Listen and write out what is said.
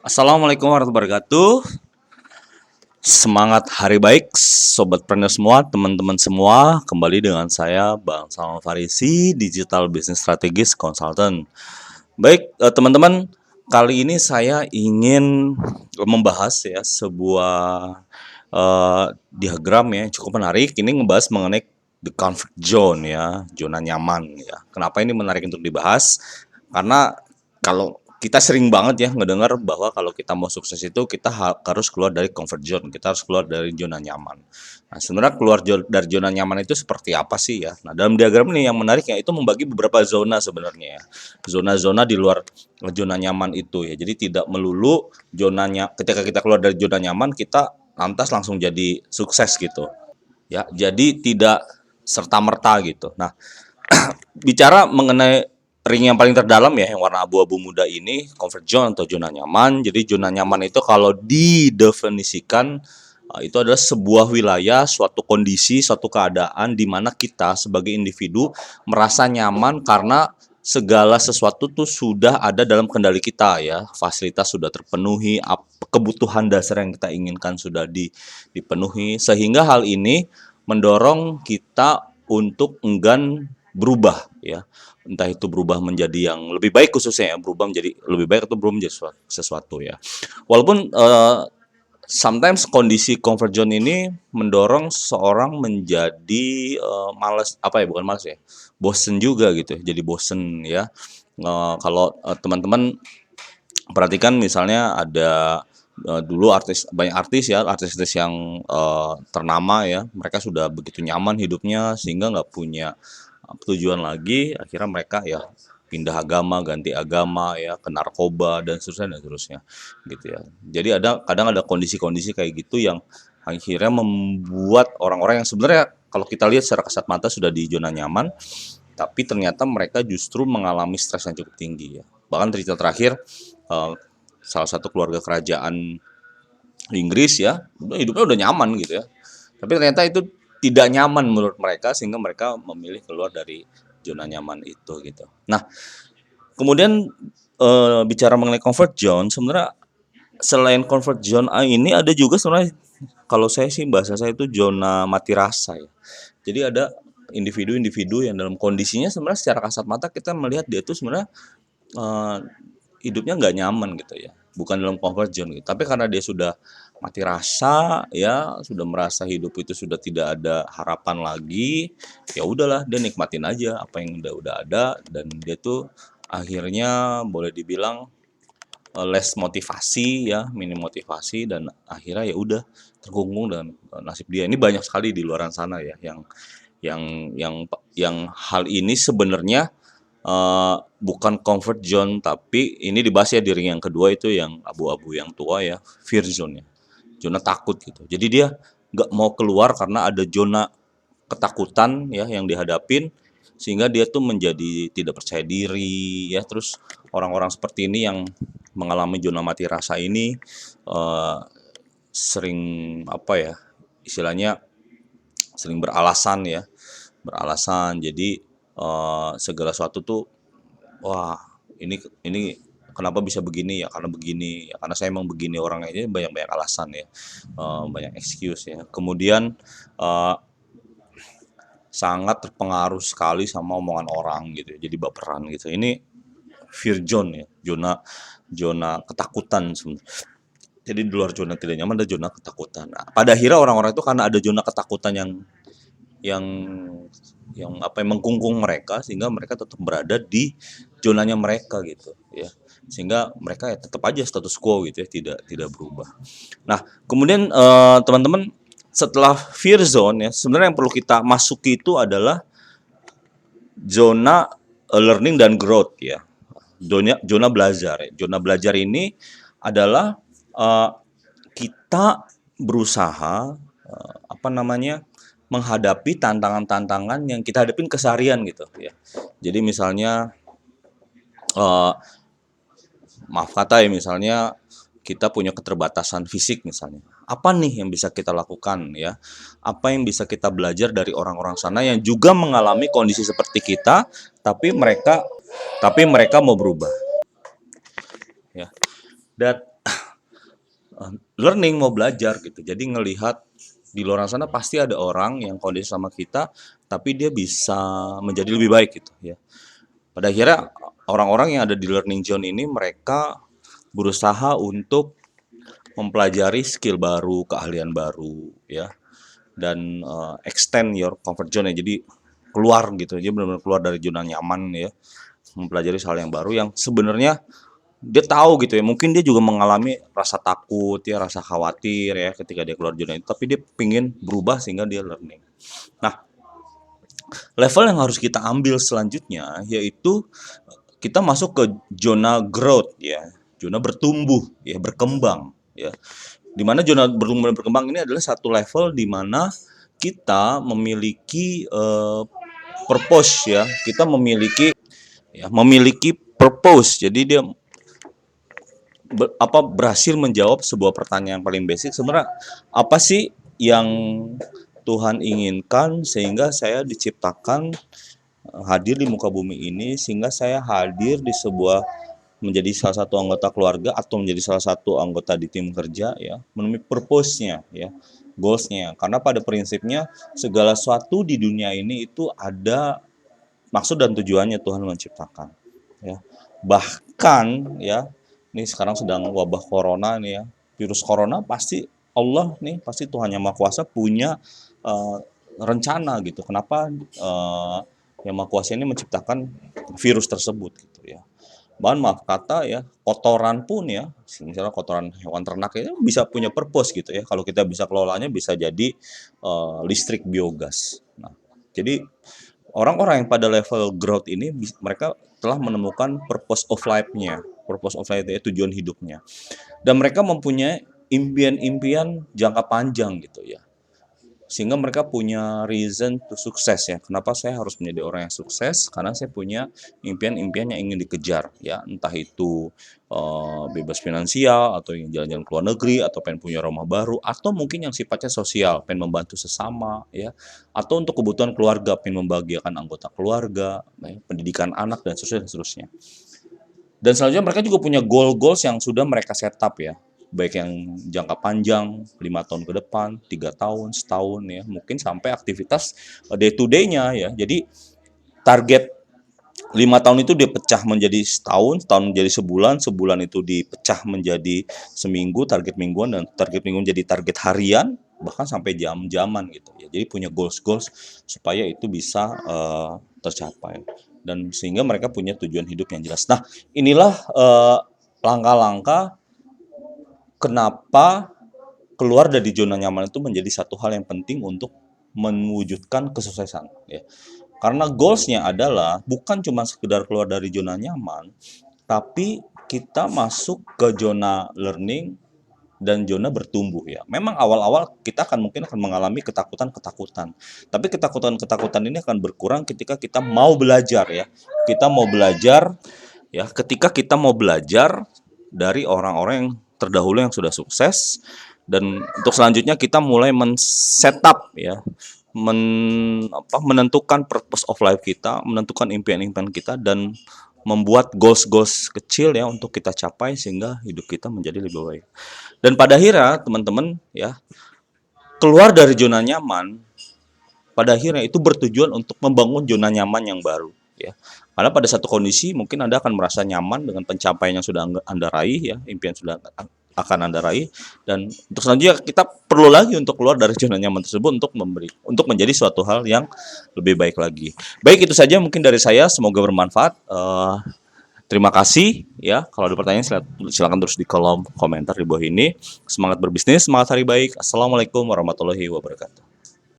Assalamualaikum warahmatullahi wabarakatuh. Semangat hari baik, sobat planner semua, teman-teman semua. Kembali dengan saya, Bang Salman Farisi, Digital Business Strategist Consultant. Baik, teman-teman, kali ini saya ingin membahas ya sebuah diagram ya cukup menarik. Ini ngebahas mengenai the comfort zone ya, zona nyaman ya. Kenapa ini menarik untuk dibahas? Karena kalau kita sering banget ya ngedengar bahwa kalau kita mau sukses itu kita harus keluar dari comfort zone, kita harus keluar dari zona nyaman. Nah, sebenarnya keluar dari zona nyaman itu seperti apa sih ya? Nah, dalam diagram ini yang menariknya itu membagi beberapa zona sebenarnya ya. Zona-zona di luar zona nyaman itu ya. Jadi tidak melulu zonanya ketika kita keluar dari zona nyaman kita lantas langsung jadi sukses gitu. Ya, jadi tidak serta-merta gitu. Nah, bicara mengenai ring yang paling terdalam ya, yang warna abu-abu muda ini, comfort zone atau zona nyaman. Jadi zona nyaman itu kalau didefinisikan itu adalah sebuah wilayah, suatu kondisi, suatu keadaan di mana kita sebagai individu merasa nyaman karena segala sesuatu tuh sudah ada dalam kendali kita ya. Fasilitas sudah terpenuhi, kebutuhan dasar yang kita inginkan sudah dipenuhi, sehingga hal ini mendorong kita untuk enggan berubah ya, entah itu berubah menjadi yang lebih baik, khususnya ya berubah menjadi lebih baik atau berubah menjadi sesuatu ya, walaupun sometimes kondisi comfort zone ini mendorong seorang menjadi malas, apa ya, bukan malas ya, bosen juga gitu ya, jadi bosen ya. Kalau teman-teman perhatikan misalnya ada dulu banyak artis ya, artis-artis yang ternama ya, mereka sudah begitu nyaman hidupnya sehingga nggak punya tujuan lagi, akhirnya mereka ya pindah agama, ganti agama ya, ke narkoba dan seterusnya gitu ya. Jadi kadang ada kondisi-kondisi kayak gitu yang akhirnya membuat orang-orang yang sebenarnya kalau kita lihat secara kasat mata sudah di zona nyaman, tapi ternyata mereka justru mengalami stres yang cukup tinggi ya. Bahkan cerita terakhir eh, salah satu keluarga kerajaan Inggris ya, hidupnya udah nyaman gitu ya. Tapi ternyata itu tidak nyaman menurut mereka sehingga mereka memilih keluar dari zona nyaman itu gitu. Nah, kemudian bicara mengenai comfort zone, sebenarnya selain comfort zone ini ada juga sebenarnya, kalau saya sih bahasa saya itu zona mati rasa ya. Jadi ada individu-individu yang dalam kondisinya sebenarnya secara kasat mata kita melihat dia itu sebenarnya eh, hidupnya nggak nyaman gitu ya, bukan dalam comfort zone gitu, tapi karena dia sudah mati rasa ya, sudah merasa hidup itu sudah tidak ada harapan lagi, ya udahlah dia nikmatin aja apa yang udah ada, dan dia tuh akhirnya boleh dibilang less motivasi ya, minim motivasi, dan akhirnya ya udah terkungkung dengan nasib dia. Ini banyak sekali di luaran sana ya yang hal ini sebenarnya bukan comfort zone, tapi ini dibahas ya di ring yang kedua itu yang abu-abu yang tua ya, fear zone ya, zona takut gitu. Jadi dia nggak mau keluar karena ada zona ketakutan ya yang dihadapin, sehingga dia tuh menjadi tidak percaya diri ya. Terus orang-orang seperti ini yang mengalami zona mati rasa ini eh, sering apa ya, istilahnya sering beralasan ya, beralasan. Jadi segala sesuatu tuh, wah, ini kenapa bisa begini ya, karena begini ya, karena saya emang begini orangnya, ini banyak-banyak alasan ya, banyak excuse ya. Kemudian eh, sangat terpengaruh sekali sama omongan orang gitu ya, jadi baperan gitu. Ini fear zone ya, zona zona ketakutan sebenarnya. Jadi di luar zona tidak nyaman ada zona ketakutan. Nah, pada akhirnya orang-orang itu karena ada zona ketakutan yang yang apa yang mengkungkung mereka, sehingga mereka tetap berada di zonanya mereka gitu ya, sehingga mereka ya tetap aja status quo gitu ya, tidak berubah. Nah, kemudian teman-teman, setelah fear zone ya, sebenarnya yang perlu kita masuki itu adalah zona learning dan growth ya, zona belajar ya. Zona belajar ini adalah uh, kita berusaha apa namanya, menghadapi tantangan-tantangan yang kita hadapin keseharian gitu ya. Jadi misalnya eh, maaf kata ya, misalnya kita punya keterbatasan fisik misalnya. Apa nih yang bisa kita lakukan ya? Apa yang bisa kita belajar dari orang-orang sana yang juga mengalami kondisi seperti kita, tapi mereka mau berubah ya. Dan learning, mau belajar gitu. Jadi ngelihat di luar sana pasti ada orang yang kondisi sama kita, tapi dia bisa menjadi lebih baik gitu ya. Pada akhirnya orang-orang yang ada di learning zone ini mereka berusaha untuk mempelajari skill baru, keahlian baru ya, dan extend your comfort zone ya. Jadi keluar gitu, dia benar-benar keluar dari zona nyaman ya, mempelajari hal yang baru yang sebenarnya dia tahu gitu ya, mungkin dia juga mengalami rasa takut ya, rasa khawatir ya ketika dia keluar zona itu, tapi dia pingin berubah sehingga dia learning. Nah, level yang harus kita ambil selanjutnya yaitu kita masuk ke zona growth ya, zona bertumbuh ya, berkembang ya. Di mana zona bertumbuh dan berkembang ini adalah satu level di mana kita memiliki purpose ya, kita memiliki purpose. Jadi dia berhasil menjawab sebuah pertanyaan yang paling basic, sebenarnya apa sih yang Tuhan inginkan sehingga saya diciptakan hadir di muka bumi ini, sehingga saya hadir di sebuah menjadi salah satu anggota keluarga atau menjadi salah satu anggota di tim kerja ya, menemui purpose-nya ya, goals-nya. Karena pada prinsipnya segala sesuatu di dunia ini itu ada maksud dan tujuannya Tuhan menciptakan ya. Bahkan ya, ini sekarang sedang wabah corona nih ya, virus corona, pasti Allah nih, pasti Tuhan Yang Maha Kuasa punya rencana gitu. Kenapa Yang Maha Kuasa ini menciptakan virus tersebut gitu ya. Bahkan maaf kata ya, kotoran pun ya, misalnya kotoran hewan ternak itu bisa punya purpose gitu ya. Kalau kita bisa kelolanya bisa jadi listrik biogas. Nah, jadi orang-orang yang pada level growth ini mereka telah menemukan purpose of life-nya, purpose of life itu tujuan hidupnya. Dan mereka mempunyai impian-impian jangka panjang gitu ya. Sehingga mereka punya reason to sukses ya. Kenapa saya harus menjadi orang yang sukses? Karena saya punya impian-impian yang ingin dikejar ya, entah itu bebas finansial, atau ingin jalan-jalan ke luar negeri, atau pengen punya rumah baru, atau mungkin yang sifatnya sosial, pengen membantu sesama ya, atau untuk kebutuhan keluarga, pengen membahagiakan anggota keluarga, pendidikan anak dan seterusnya dan seterusnya. Dan selanjutnya mereka juga punya goal-goals yang sudah mereka set up ya, baik yang jangka panjang 5 tahun ke depan, 3 tahun, setahun ya, mungkin sampai aktivitas day to day-nya ya. Jadi target 5 tahun itu dia pecah menjadi setahun, setahun menjadi sebulan, sebulan itu dipecah menjadi seminggu, target mingguan, dan target mingguan jadi target harian, bahkan sampai jam-jaman gitu ya. Jadi punya goals-goals supaya itu bisa tercapai, dan sehingga mereka punya tujuan hidup yang jelas. Nah, inilah langkah-langkah kenapa keluar dari zona nyaman itu menjadi satu hal yang penting untuk mewujudkan kesuksesan ya. Karena goals-nya adalah bukan cuma sekedar keluar dari zona nyaman, tapi kita masuk ke zona learning dan zona bertumbuh ya. Memang awal-awal kita mungkin akan mengalami ketakutan-ketakutan. Tapi ketakutan-ketakutan ini akan berkurang ketika kita mau belajar ya. Kita mau belajar ya, ketika kita mau belajar dari orang-orang yang terdahulu yang sudah sukses, dan untuk selanjutnya kita mulai men-setup ya, menentukan purpose of life kita, menentukan impian-impian kita, dan membuat goals-goals kecil ya untuk kita capai sehingga hidup kita menjadi lebih baik. Dan pada akhirnya teman-teman ya, keluar dari zona nyaman pada akhirnya itu bertujuan untuk membangun zona nyaman yang baru ya. Karena pada satu kondisi mungkin Anda akan merasa nyaman dengan pencapaian yang sudah Anda raih ya, impian sudah akan Anda raih, dan untuk selanjutnya kita perlu lagi untuk keluar dari zona nyaman tersebut untuk menjadi suatu hal yang lebih baik lagi. Baik, itu saja mungkin dari saya, semoga bermanfaat. Terima kasih ya. Kalau ada pertanyaan silakan terus di kolom komentar di bawah ini. Semangat berbisnis, semangat hari baik. Assalamualaikum warahmatullahi wabarakatuh.